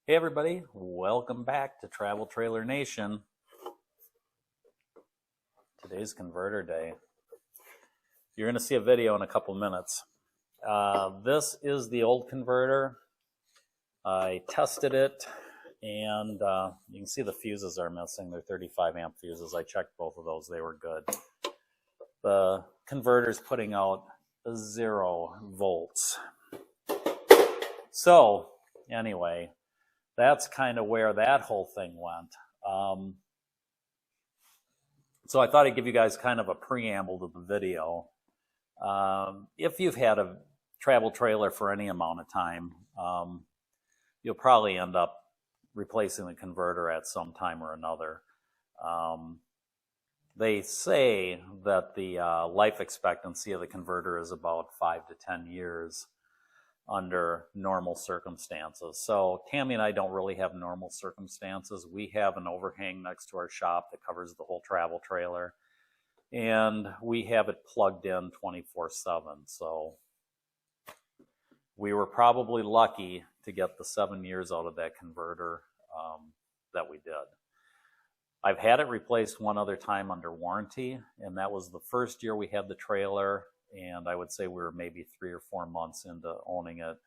Hey everybody, welcome back to Travel Trailer Nation. Today's converter day. You're going to see a video in a couple minutes. This is the old converter. I tested it and you can see the fuses are missing. They're 35 amp fuses. I checked both of those. They were good. The converter's putting out 0 volts. So anyway, that's kind of where that whole thing went. So I thought I'd give you guys kind of a preamble to the video. If you've had a travel trailer for any amount of time, you'll probably end up replacing the converter at some time or another. They say that the life expectancy of the converter is about 5 to 10 years under normal circumstances. So Tammy and I don't really have normal circumstances. We have an overhang next to our shop that covers the whole travel trailer, and we have it plugged in 24/7. So we were probably lucky to get the 7 years out of that converter that we did. I've had it replaced one other time under warranty, and that was the first year we had the trailer, and I would say we were maybe 3 or 4 months into owning it,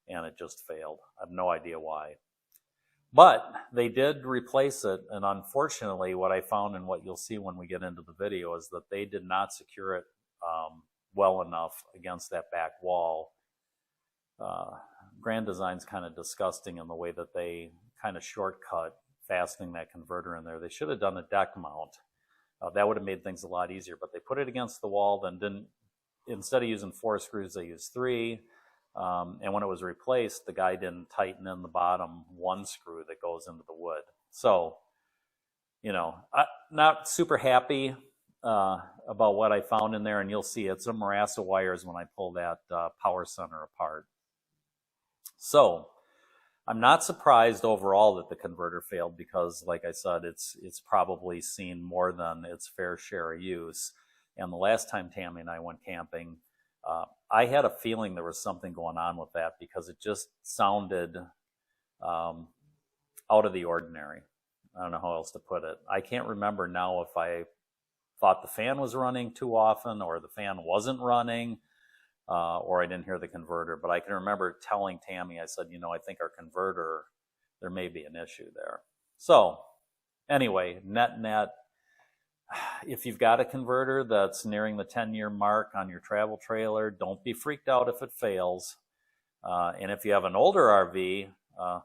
and it just failed. I have no idea why. But they did replace it, and unfortunately what I found and what you'll see when we get into the video is that they did not secure it well enough against that back wall. Grand Design's kind of disgusting in the way that they kind of shortcut fastening that converter in there. They should have done a deck mount. That would have made things a lot easier, but they put it against the wall, then didn't, instead of using 4 screws, they used 3. And when it was replaced, the guy didn't tighten in the bottom 1 screw that goes into the wood. So, you know, not super happy about what I found in there, and you'll see it's a morass of wires when I pull that power center apart. So I'm not surprised overall that the converter failed because, like I said, it's probably seen more than its fair share of use. And the last time Tammy and I went camping, I had a feeling there was something going on with that because it just sounded out of the ordinary. I don't know how else to put it. I can't remember now if I thought the fan was running too often or the fan wasn't running or I didn't hear the converter. But I can remember telling Tammy, I said, you know, I think our converter, there may be an issue there. So anyway, net, if you've got a converter that's nearing the 10-year mark on your travel trailer, don't be freaked out if it fails. And if you have an older RV,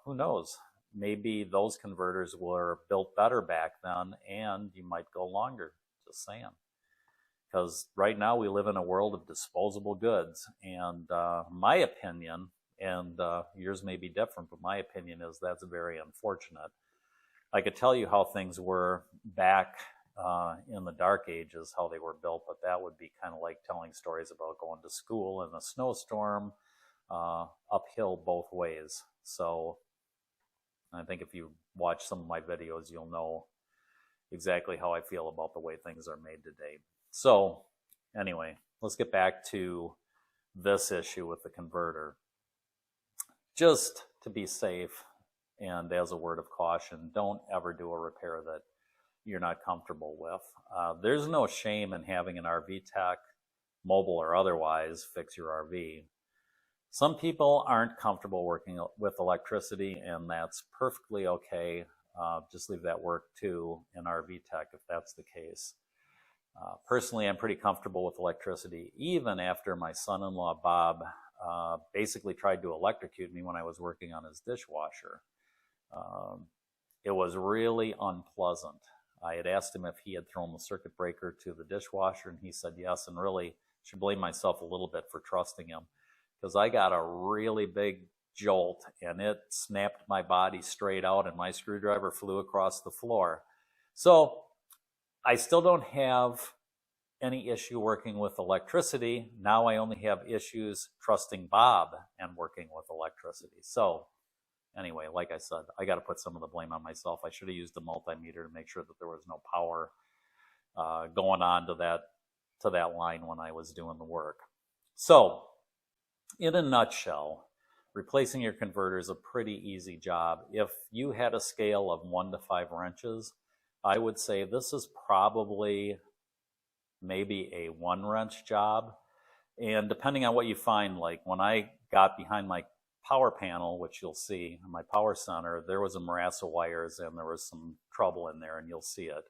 who knows? Maybe those converters were built better back then and you might go longer, just saying. Because right now we live in a world of disposable goods. And my opinion, and yours may be different, but my opinion is that's very unfortunate. I could tell you how things were back in the dark ages, how they were built, but that would be kind of like telling stories about going to school in a snowstorm, uphill both ways. So I think if you watch some of my videos, you'll know exactly how I feel about the way things are made today. So anyway, let's get back to this issue with the converter. Just to be safe and as a word of caution, don't ever do a repair that you're not comfortable with. There's no shame in having an RV tech, mobile or otherwise, fix your RV. Some people aren't comfortable working with electricity, and that's perfectly okay. Just leave that work to an RV tech if that's the case. Personally, I'm pretty comfortable with electricity, even after my son-in-law, Bob, basically tried to electrocute me when I was working on his dishwasher. It was really unpleasant. I had asked him if he had thrown the circuit breaker to the dishwasher, and he said yes, and really should blame myself a little bit for trusting him, because I got a really big jolt, and it snapped my body straight out, and my screwdriver flew across the floor. So I still don't have any issue working with electricity. Now I only have issues trusting Bob and working with electricity. So anyway, like I said, I got to put some of the blame on myself. I should have used a multimeter to make sure that there was no power going on to that line when I was doing the work. So in a nutshell, replacing your converter is a pretty easy job. If you had a scale of 1 to 5 wrenches, I would say this is probably maybe a 1 wrench job. And depending on what you find, like when I got behind my power panel, which you'll see, my power center, there was a morass of wires and there was some trouble in there, and you'll see it.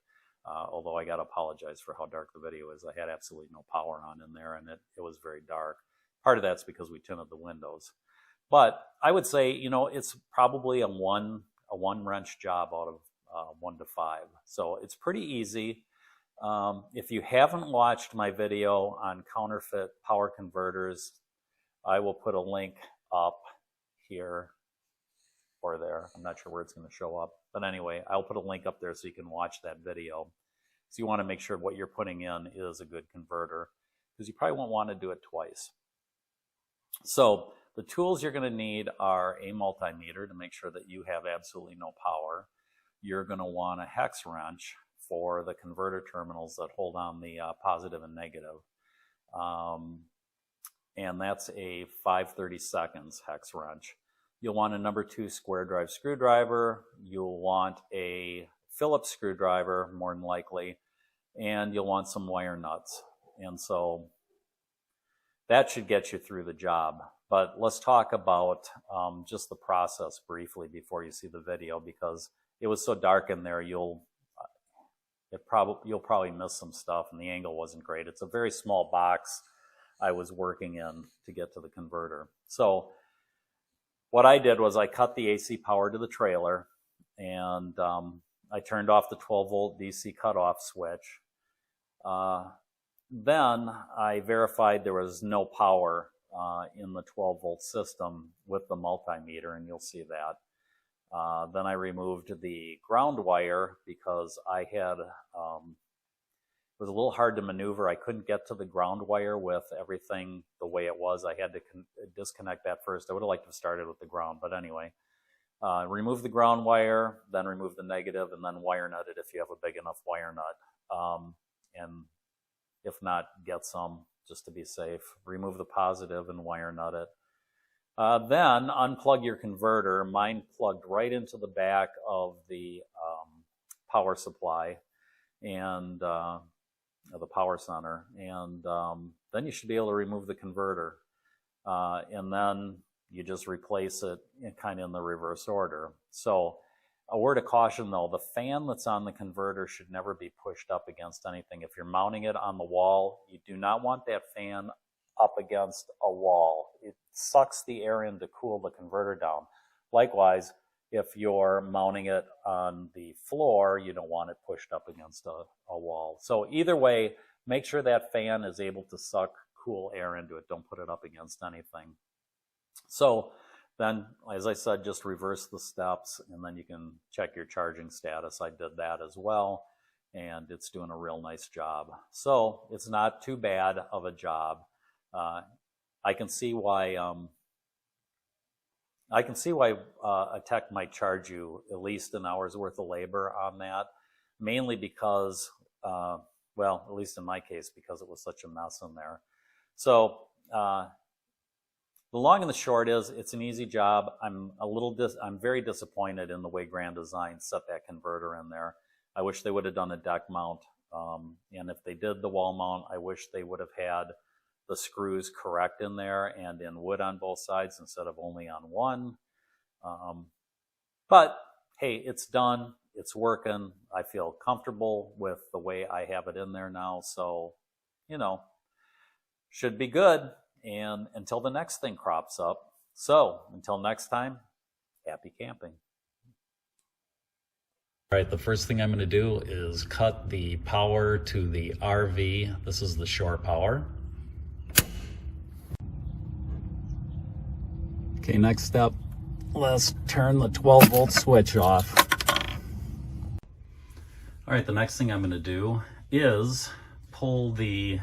Although I got to apologize for how dark the video is. I had absolutely no power on in there, and it was very dark. Part of that's because we tinted the windows. But I would say, you know, it's probably a one wrench job out of 1 to 5. So it's pretty easy. If you haven't watched my video on counterfeit power converters, I will put a link up here or there. I'm not sure where it's going to show up. But anyway, I'll put a link up there so you can watch that video. So you want to make sure what you're putting in is a good converter, because you probably won't want to do it twice. So the tools you're going to need are a multimeter to make sure that you have absolutely no power. You're going to want a hex wrench for the converter terminals that hold on the positive and negative. And that's a 5/32 hex wrench. You'll want a number 2 square drive screwdriver. You'll want a Phillips screwdriver, more than likely, and you'll want some wire nuts. And so that should get you through the job. But let's talk about just the process briefly before you see the video, because it was so dark in there, you'll probably miss some stuff, and the angle wasn't great. It's a very small box I was working in to get to the converter. So what I did was I cut the AC power to the trailer, and I turned off the 12-volt DC cutoff switch. Then I verified there was no power in the 12-volt system with the multimeter, and you'll see that. Then I removed the ground wire because I had, it was a little hard to maneuver. I couldn't get to the ground wire with everything the way it was. I had to disconnect that first. I would have liked to have started with the ground, but anyway. Remove the ground wire, then remove the negative, and then wire nut it if you have a big enough wire nut. And if not, get some just to be safe. Remove the positive and wire nut it. Then unplug your converter. Mine plugged right into the back of the power supply and the power center. And then you should be able to remove the converter. And then you just replace it kind of in the reverse order. So a word of caution though, the fan that's on the converter should never be pushed up against anything. If you're mounting it on the wall, you do not want that fan up against a wall. It sucks the air in to cool the converter down. Likewise, if you're mounting it on the floor, you don't want it pushed up against a wall. So either way, make sure that fan is able to suck cool air into it. Don't put it up against anything. So then, as I said, just reverse the steps, and then you can check your charging status. I did that as well, and it's doing a real nice job. So it's not too bad of a job. I can see why a tech might charge you at least an hour's worth of labor on that, mainly because, well, at least in my case, because it was such a mess in there. So the long and the short is, it's an easy job. I'm very disappointed in the way Grand Design set that converter in there. I wish they would have done a deck mount, and if they did the wall mount, I wish they would have had the screws correct in there and in wood on both sides instead of only on one. But hey, it's done. It's working. I feel comfortable with the way I have it in there now. So, you know, should be good. And until the next thing crops up. So until next time, happy camping. All right, the first thing I'm going to do is cut the power to the RV. This is the shore power. Okay, next step, let's turn the 12-volt switch off. All right, the next thing I'm going to do is pull the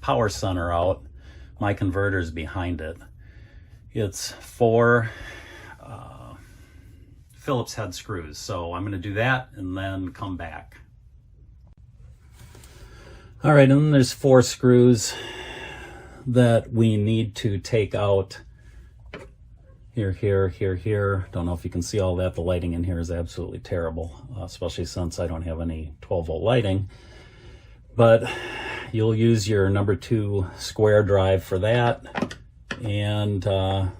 power center out. My converter's behind it. It's 4 Phillips head screws, so I'm going to do that and then come back. All right, and then there's 4 screws that we need to take out Here, here, here, here. Don't know if you can see all that. The lighting in here is absolutely terrible, especially since I don't have any 12-volt lighting. But you'll use your number 2 square drive for that. And I'm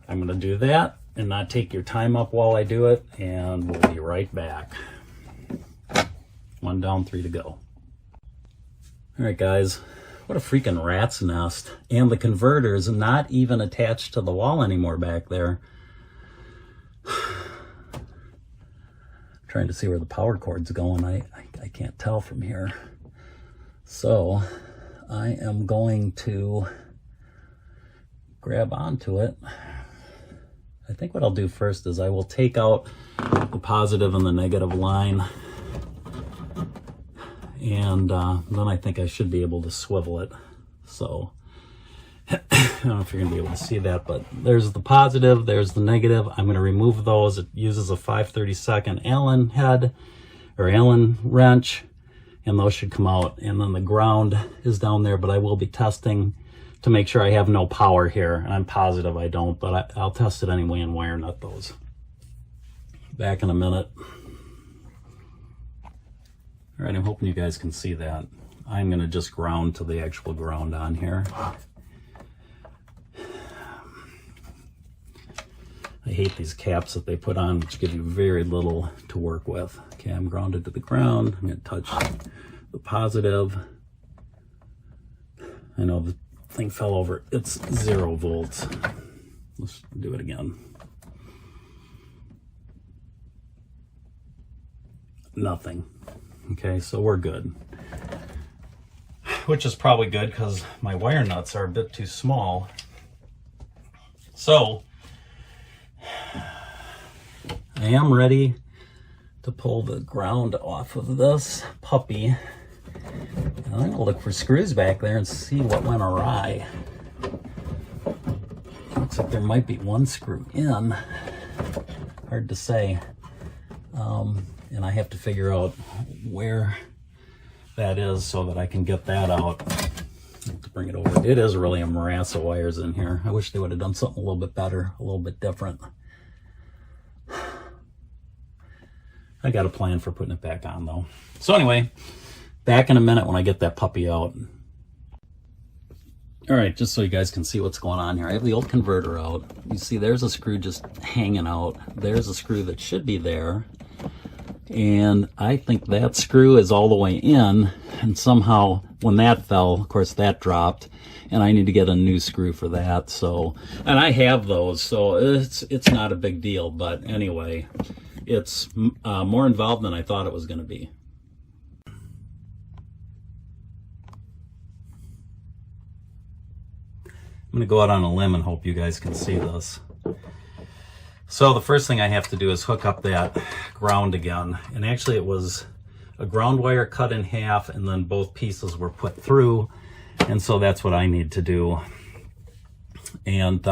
going to do that and not take your time up while I do it. And we'll be right back. 1 down, 3 to go. All right, guys. What a freaking rat's nest. And the converter is not even attached to the wall anymore back there. Trying to see where the power cord's going. I can't tell from here. So I am going to grab onto it. I think what I'll do first is I will take out the positive and the negative line. And then I think I should be able to swivel it. So I don't know if you're gonna be able to see that, but there's the positive, there's the negative. I'm gonna remove those. It uses a 5/32 Allen head or Allen wrench, and those should come out. And then the ground is down there, but I will be testing to make sure I have no power here. And I'm positive I don't, but I'll test it anyway and wire nut those. Back in a minute. All right, I'm hoping you guys can see that. I'm gonna just ground to the actual ground on here. I hate these caps that they put on, which give you very little to work with. Okay, I'm grounded to the ground. I'm gonna touch the positive. I know the thing fell over. It's 0 volts. Let's do it again. Nothing. Okay, so we're good. Which is probably good because my wire nuts are a bit too small. So I am ready to pull the ground off of this puppy. And I'm gonna look for screws back there and see what went awry. Looks like there might be 1 screw in. Hard to say. And I have to figure out where that is so that I can get that out. I have to bring it over. It is really a morass of wires in here. I wish they would have done something a little bit better, a little bit different. I got a plan for putting it back on though. So anyway, back in a minute when I get that puppy out. All right, just so you guys can see what's going on here. I have the old converter out. You see there's a screw just hanging out. There's a screw that should be there. And I think that screw is all the way in, and somehow when that fell, of course that dropped, and I need to get a new screw for that. So, and I have those, so it's not a big deal, but anyway, it's more involved than I thought it was going to be. I'm going to go out on a limb and hope you guys can see this. So the first thing I have to do is hook up that ground again. And actually it was a ground wire cut in half and then both pieces were put through. And so that's what I need to do. And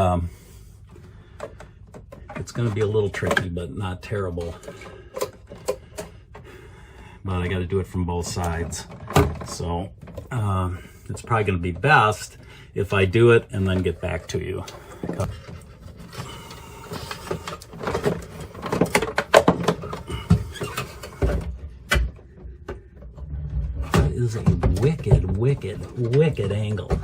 it's going to be a little tricky, but not terrible. But I got to do it from both sides. So it's probably going to be best if I do it and then get back to you. Is a wicked angle.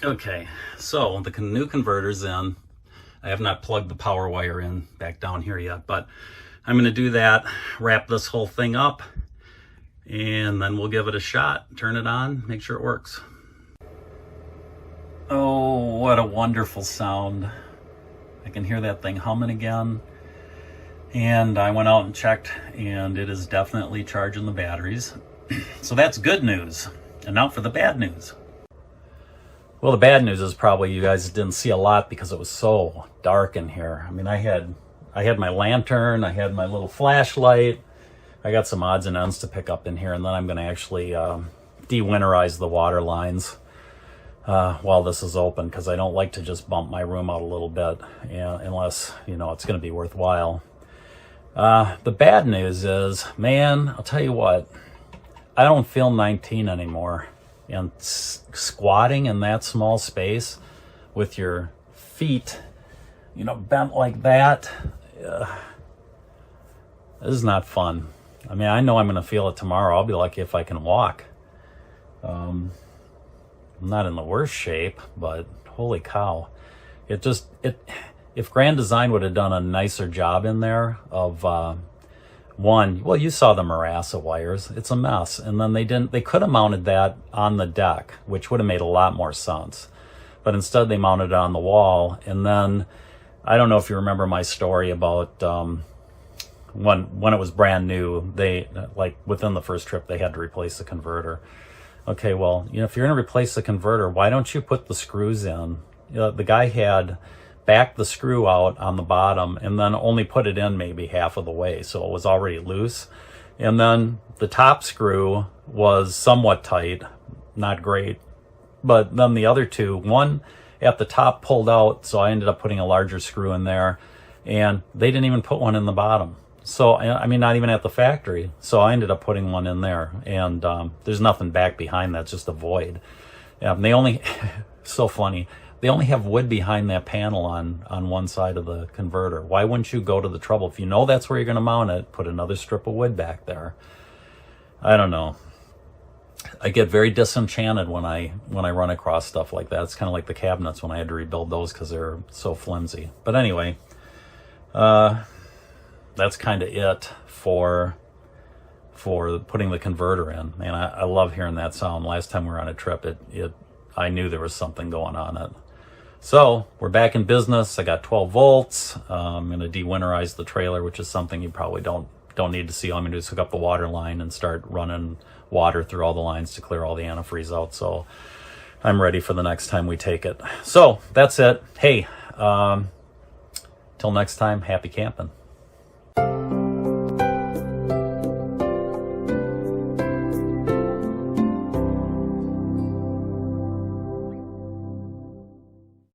Okay, so the new converter's in. I have not plugged the power wire in back down here yet, but I'm going to do that, wrap this whole thing up, and then we'll give it a shot, turn it on, make sure it works. Oh, what a wonderful sound. I can hear that thing humming again. And I went out and checked, and it is definitely charging the batteries. So that's good news. And now for the bad news. Well, the bad news is probably you guys didn't see a lot because it was so dark in here. I mean, I had my lantern, I had my little flashlight. I got some odds and ends to pick up in here, and then I'm going to actually de-winterize the water lines while this is open, because I don't like to just bump my room out a little bit unless, you know, it's going to be worthwhile. The bad news is, man, I'll tell you what, I don't feel 19 anymore. And squatting in that small space with your feet, bent like that, this is not fun. I mean, I know I'm going to feel it tomorrow. I'll be lucky if I can walk. I'm not in the worst shape, but holy cow. If Grand Design would have done a nicer job in there of, well, you saw the Marassa wires. It's a mess. And then they could have mounted that on the deck, which would have made a lot more sense. But instead they mounted it on the wall. And then, I don't know if you remember my story about, when it was brand new, they, like within the first trip, they had to replace the converter. Okay, well, if you're going to replace the converter, why don't you put the screws in? The guy had backed the screw out on the bottom and then only put it in maybe half of the way, so it was already loose. And then the top screw was somewhat tight, not great. But then the other two, one at the top pulled out, so I ended up putting a larger screw in there, and they didn't even put one in the bottom. So, I mean, not even at the factory. So I ended up putting one in there, and there's nothing back behind that, just a void. They only, so funny, they only have wood behind that panel on one side of the converter. Why wouldn't you go to the trouble? If you know that's where you're going to mount it, put another strip of wood back there. I don't know. I get very disenchanted when I run across stuff like that. It's kind of like the cabinets when I had to rebuild those because they're so flimsy. But anyway, that's kind of it for putting the converter in. And I love hearing that sound. Last time we were on a trip, I knew there was something going on it. So we're back in business. I got 12 volts. I'm going to de-winterize the trailer, which is something you probably don't need to see. All I'm going to do is hook up the water line and start running water through all the lines to clear all the antifreeze out. So I'm ready for the next time we take it. So that's it. Hey, till next time, happy camping.